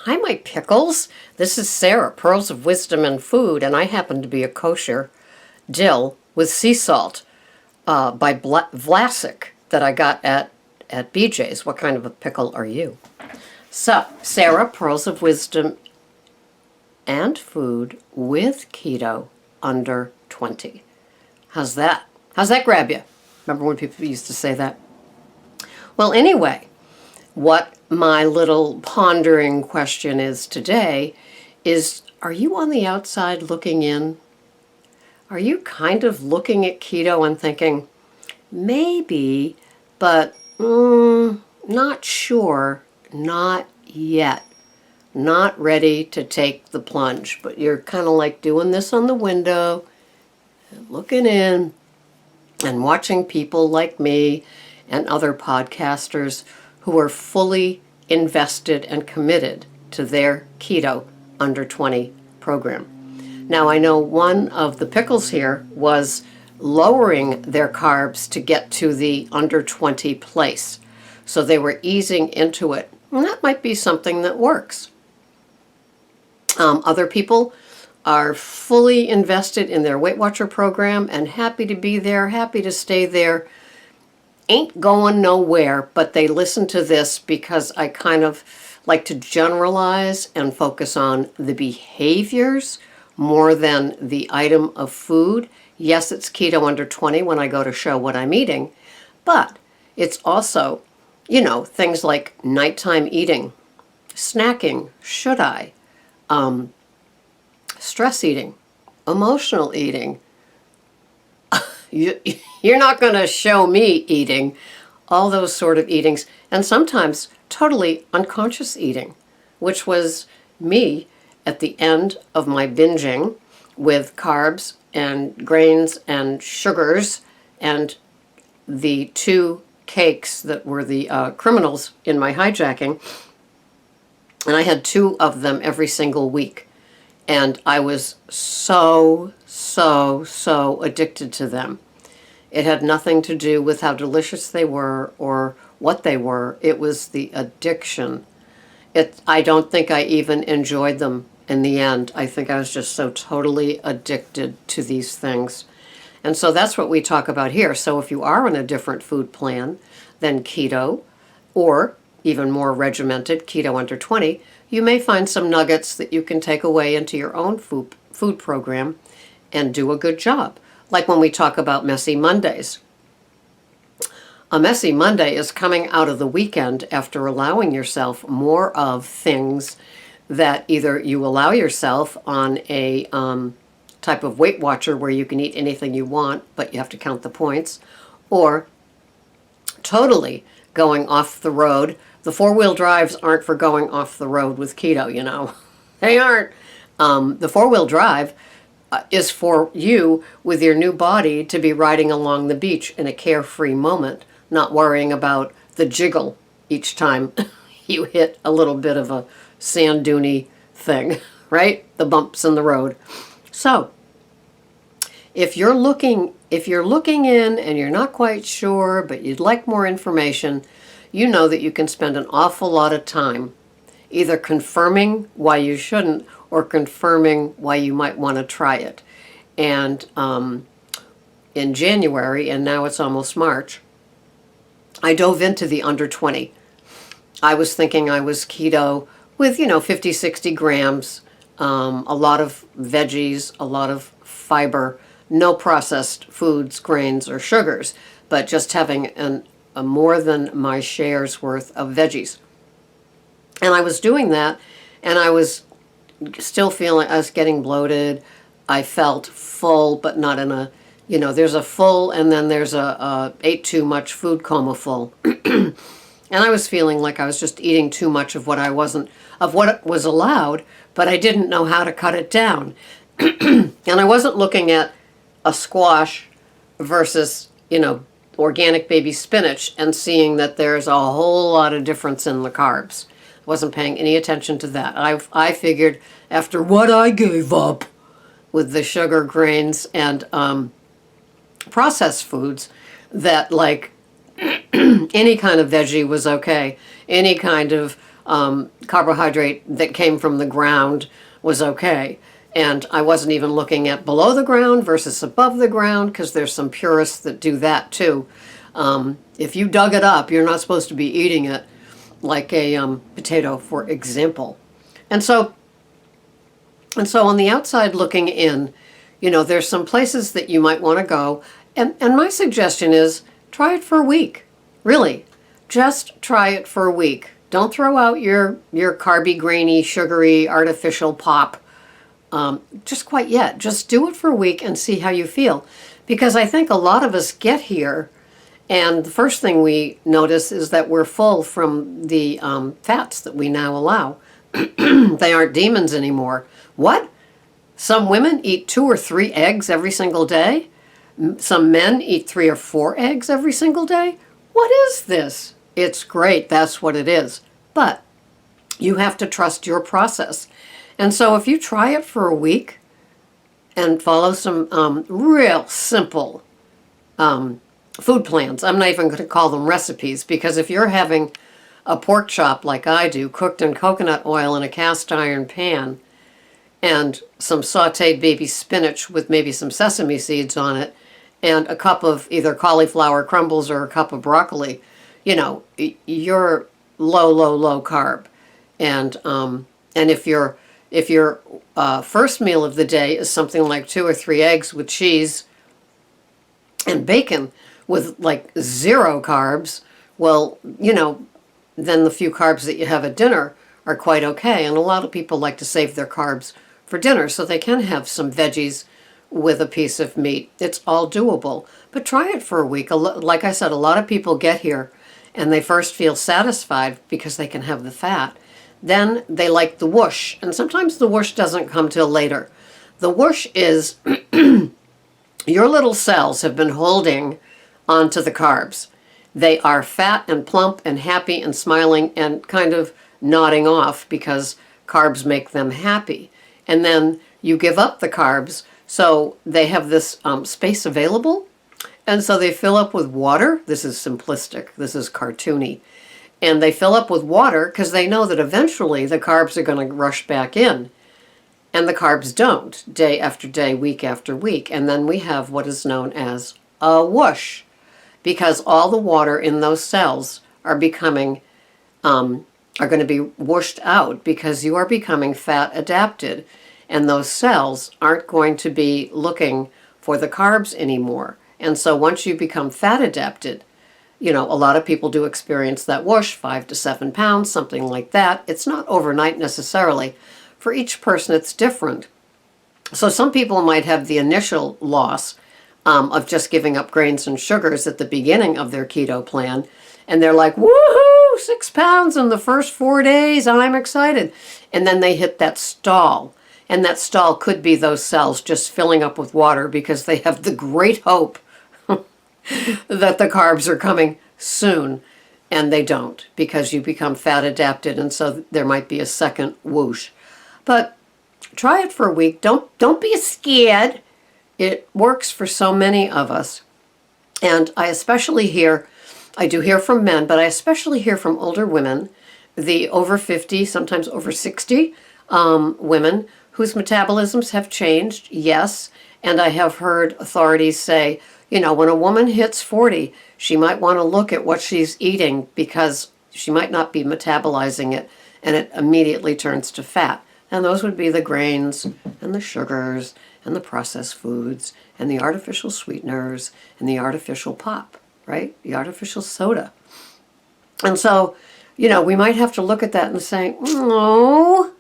Hi, my pickles. This is Sarah, Pearls of Wisdom and Food, and I happen to be a kosher dill with sea salt by Vlasic that I got at BJ's. What kind of a pickle are you? So, Sarah, Pearls of Wisdom and Food with keto under 20. How's that? How's that grab you? Remember when people used to say that? Well, anyway, what my little pondering question is today is, are you on the outside looking in? Are you kind of looking at keto and thinking, maybe, but not sure, not yet, not ready to take the plunge, but you're kind of like doing this on the window, looking in, and watching people like me and other podcasters who are fully invested and committed to their keto under 20 program. Now, I know one of the pickles here was lowering their carbs to get to the under 20 place. So they were easing into it. And that might be something that works. Other people are fully invested in their Weight Watcher program and happy to be there, happy to stay there, ain't going nowhere, but they listen to this because I kind of like to generalize and focus on the behaviors more than the item of food. Yes, it's keto under 20 when I go to show what I'm eating, but it's also, things like nighttime eating, snacking, should I, stress eating, emotional eating. You're not going to show me eating, all those sort of eatings, and sometimes totally unconscious eating, which was me at the end of my binging with carbs and grains and sugars and the 2 cakes that were the criminals in my hijacking. And I had 2 of them every single week. And I was so addicted to them. It had nothing to do with how delicious they were or what they were. It was the addiction. I don't think I even enjoyed them in the end. I think I was just so totally addicted to these things. And so that's what we talk about here. So if you are on a different food plan than keto, or even more regimented, keto under 20, you may find some nuggets that you can take away into your own food program and do a good job. Like when we talk about Messy Mondays. A Messy Monday is coming out of the weekend after allowing yourself more of things that either you allow yourself on a type of Weight Watcher where you can eat anything you want, but you have to count the points, or totally going off the road. The 4-wheel drives aren't for going off the road with keto, They aren't. The 4-wheel drive is for you with your new body to be riding along the beach in a carefree moment, not worrying about the jiggle each time you hit a little bit of a sand duney thing, right? The bumps in the road. So, if you're looking in and you're not quite sure, but you'd like more information, you know that you can spend an awful lot of time either confirming why you shouldn't or confirming why you might want to try it. And in January, and now it's almost March, I dove into the under 20. I was thinking I was keto with, 50, 60 grams, a lot of veggies, a lot of fiber, no processed foods, grains, or sugars, but just having a more than my share's worth of veggies. And I was doing that, and I was still feeling, I was getting bloated. I felt full, but not in a, there's a full, and then there's a ate too much food coma full. And I was feeling like I was just eating too much of what was allowed, but I didn't know how to cut it down. And I wasn't looking at a squash versus, organic baby spinach and seeing that there's a whole lot of difference in the carbs. I wasn't paying any attention to that. I figured after what I gave up with the sugar, grains, and processed foods, that like any kind of veggie was okay. Any kind of carbohydrate that came from the ground was okay. And I wasn't even looking at below the ground versus above the ground, because there's some purists that do that too. If you dug it up, you're not supposed to be eating it like a potato, for example. And so, on the outside looking in, there's some places that you might want to go. And my suggestion is try it for a week. Really, just try it for a week. Don't throw out your carby, grainy, sugary, artificial pop just quite yet. Just do it for a week and see how you feel. Because I think a lot of us get here, and the first thing we notice is that we're full from the fats that we now allow. They aren't demons anymore. What? Some women eat 2 or 3 eggs every single day? Some men eat 3 or 4 eggs every single day? What is this? It's great, that's what it is. But you have to trust your process. And so if you try it for a week and follow some real simple food plans, I'm not even going to call them recipes, because if you're having a pork chop like I do, cooked in coconut oil in a cast iron pan, and some sauteed baby spinach with maybe some sesame seeds on it, and a cup of either cauliflower crumbles or a cup of broccoli, you're low carb. And if your first meal of the day is something like 2 or 3 eggs with cheese and bacon with like 0 carbs, well, then the few carbs that you have at dinner are quite okay. And a lot of people like to save their carbs for dinner so they can have some veggies with a piece of meat. It's all doable. But try it for a week. Like I said, a lot of people get here and they first feel satisfied because they can have the fat. Then they like the whoosh. And sometimes the whoosh doesn't come till later. The whoosh is your little cells have been holding onto the carbs. They are fat and plump and happy and smiling and kind of nodding off because carbs make them happy. And then you give up the carbs, so they have this space available. And so they fill up with water. This is simplistic. This is cartoony. And they fill up with water because they know that eventually the carbs are going to rush back in. And the carbs don't, day after day, week after week. And then we have what is known as a whoosh, because all the water in those cells are becoming, are going to be whooshed out because you are becoming fat adapted. And those cells aren't going to be looking for the carbs anymore. And so once you become fat adapted, a lot of people do experience that whoosh, 5 to 7 pounds, something like that. It's not overnight necessarily. For each person, it's different. So some people might have the initial loss of just giving up grains and sugars at the beginning of their keto plan. And they're like, woohoo, 6 pounds in the first 4 days. I'm excited. And then they hit that stall. And that stall could be those cells just filling up with water because they have the great hope that the carbs are coming soon. And they don't, because you become fat adapted. And so there might be a second whoosh. But try it for a week. Don't be scared. It works for so many of us. And I especially hear, I do hear from men, but I especially hear from older women, the over 50, sometimes over 60 women whose metabolisms have changed, yes. And I have heard authorities say, when a woman hits 40, she might want to look at what she's eating because she might not be metabolizing it, and it immediately turns to fat. And those would be the grains and the sugars and the processed foods and the artificial sweeteners and the artificial pop, right? The artificial soda. And so, we might have to look at that and say, no,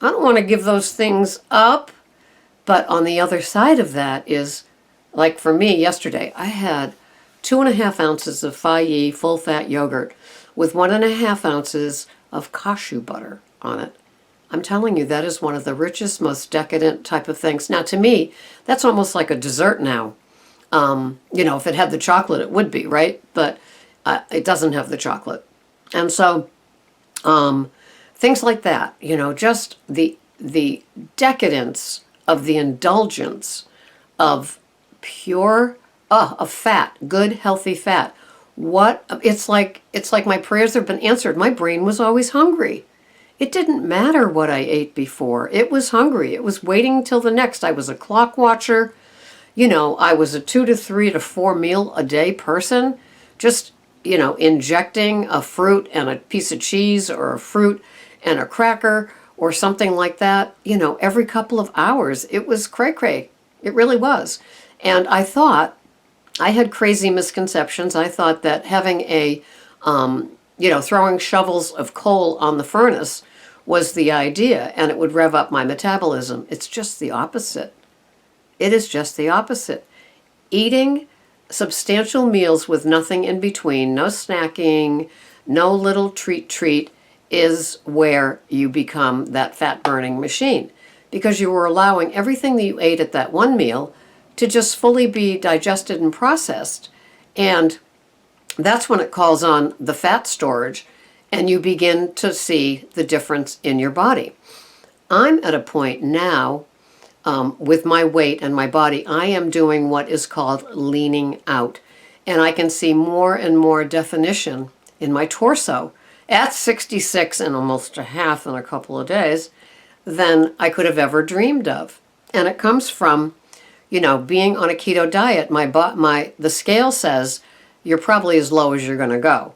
I don't want to give those things up. But on the other side of that is, like for me yesterday, I had 2.5 ounces of Fai full-fat yogurt with 1.5 ounces of cashew butter on it. I'm telling you, that is one of the richest, most decadent type of things. Now, to me, that's almost like a dessert now. If it had the chocolate, it would be, right? But it doesn't have the chocolate. And so things like that, just the decadence of the indulgence of pure, of fat, good, healthy fat, What it's like my prayers have been answered. My brain was always hungry. It didn't matter what I ate before. It was hungry. It was waiting till the next. I was a clock watcher. You know, I was a 2 to 3 to 4 meal a day person. Just, you know, injecting a fruit and a piece of cheese or a fruit and a cracker or something like that, you know, every couple of hours. It was cray-cray. It really was. And I thought, I had crazy misconceptions. I thought that having you know, throwing shovels of coal on the furnace was the idea and it would rev up my metabolism. It's just the opposite. It is just the opposite. Eating substantial meals with nothing in between, no snacking, no little treat, is where you become that fat burning machine, because you were allowing everything that you ate at that one meal to just fully be digested and processed. And that's when it calls on the fat storage and you begin to see the difference in your body. I'm at a point now with my weight and my body, I am doing what is called leaning out. And I can see more and more definition in my torso at 66 and almost a half in a couple of days than I could have ever dreamed of. And it comes from, you know, being on a keto diet. The scale says you're probably as low as you're going to go.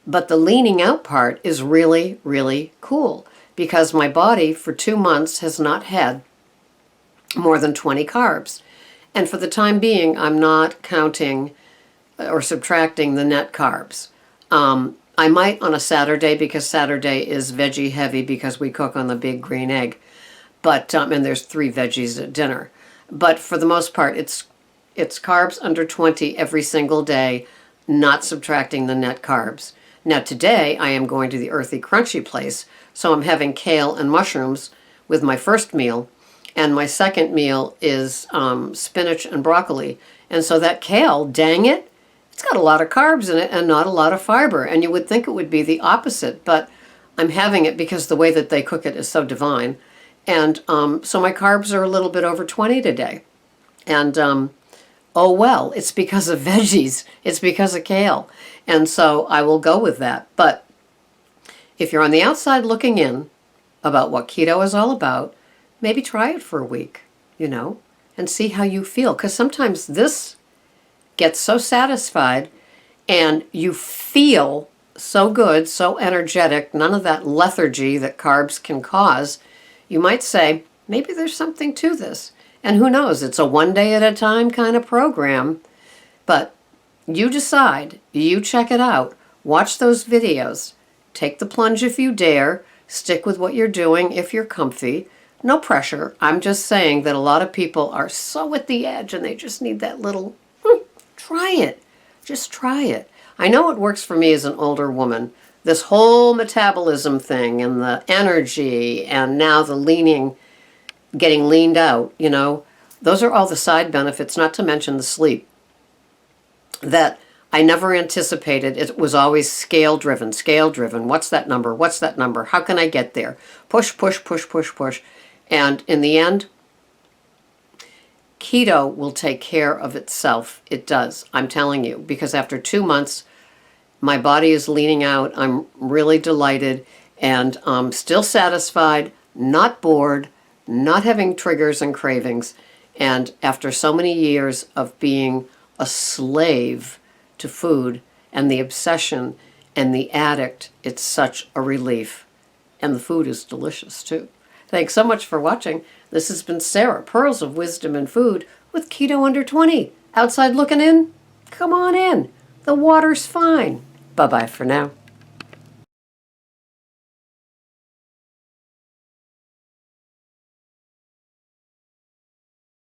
But the leaning out part is really, really cool because my body for 2 months has not had more than 20 carbs. And for the time being, I'm not counting or subtracting the net carbs. I might on a Saturday, because Saturday is veggie heavy because we cook on the big green egg. But and there's 3 veggies at dinner. But for the most part, it's carbs under 20 every single day, not subtracting the net carbs. Now today I am going to the Earthy Crunchy place, so I'm having kale and mushrooms with my first meal, and my second meal is spinach and broccoli. And so that kale, dang it, it's got a lot of carbs in it and not a lot of fiber. And you would think it would be the opposite, but I'm having it because the way that they cook it is so divine. And so my carbs are a little bit over 20 today. And oh well, it's because of veggies. It's because of kale. And so I will go with that. But if you're on the outside looking in about what keto is all about, maybe try it for a week, you know, and see how you feel. Because sometimes this gets so satisfied and you feel so good, so energetic, none of that lethargy that carbs can cause. You might say, maybe there's something to this. And who knows, it's a one day at a time kind of program. But you decide, you check it out, watch those videos, take the plunge if you dare, stick with what you're doing if you're comfy. No pressure. I'm just saying that a lot of people are so at the edge and they just need that little, try it. Just try it. I know it works for me as an older woman. This whole metabolism thing and the energy and now the leaning, getting leaned out, you know, those are all the side benefits, not to mention the sleep, that I never anticipated. It was always scale driven. What's that number? What's that number? How can I get there? Push. And in the end, keto will take care of itself. It does. I'm telling you, because after 2 months, my body is leaning out. I'm really delighted and still satisfied, not bored, not having triggers and cravings. And after so many years of being a slave to food and the obsession and the addict, it's such a relief. And the food is delicious too. Thanks so much for watching. This has been Sarah, Pearls of Wisdom and Food with Keto Under 20. Outside looking in? Come on in. The water's fine. Bye-bye for now.